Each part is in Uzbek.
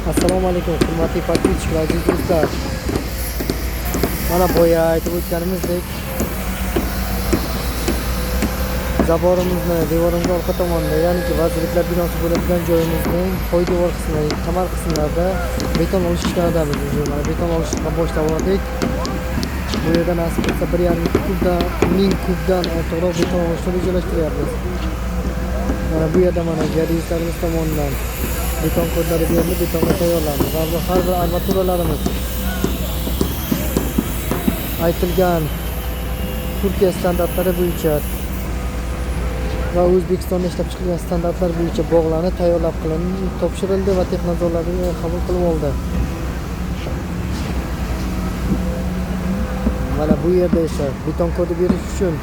Assalomu alaykum, hurmatli podpischilar, aziz do'stlar. Mana boya aytib o'tganimizdek, zaborimizni devorimizning orqa tomonida, ya'ni vazirliklar binosi bo'ladigan joyimizning poydevor qismida, qamal qismlarida beton olish ishlaridamiz. Mana beton olishga boshlab oldik. Bu yerda nasib etsa 1,5 kubdan 1000 kubdan ortiqroq beton olishni rejalashtiryapmiz. Mana bu yerda mana jadidlarimiz tomonidan beton kodlari berilib, betonga tayyorlandi. Va har bir armaturalarimiz aytilgan Turkiya standartlari bo'yicha va O'zbekistonda ishlab chiqarilgan standartlar bo'yicha bog'lanib, tayyorlab qilinib, topshirildi va texnozorlarga qabul qilib oldi. Mana bu yerda esa beton kodi berish uchun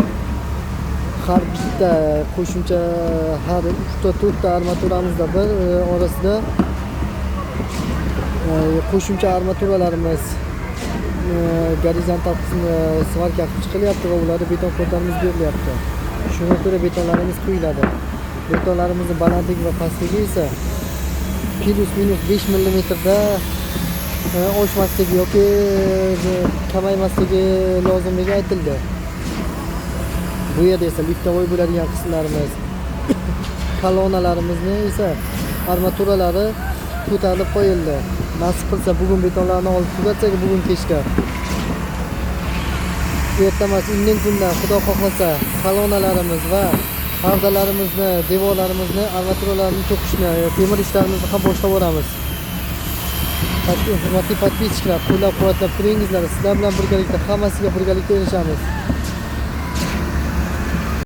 har bitta qo'shimcha har 3 ta armaturamizda bir orasida qo'shimcha armaturalarimiz gorizontal qismi svarka qilib chiqilyapti va ularda beton kodlarimiz berilyapti. Shunga ko'ra betonlarimiz quyiladi. Betonlarimizning balandligi va pastligi esa plus minus 5 mm da oshmasligi yoki kamaymasligi lozimligi aytildi. Bu yerda esa liftovoy bo'ladigan qismlarimiz, kolonnalarimizni esa armaturalari ko'tarilib qo'yildi. Nasib qilsa bugun betonlarni olib tugatsak, bugun kechga. Ertamas indin kundan Xudo xohlasa kolonnalarimiz va havzalarimizni, devorlarimizni, armaturalarni to'qishni, temir ishlarimizni ham boshlab boramiz. Hurmatli podpischilar, qo'llab-quvvatlab turingizlar. Sizlar bilan birgalikda hammasiga birgalikda erishamiz.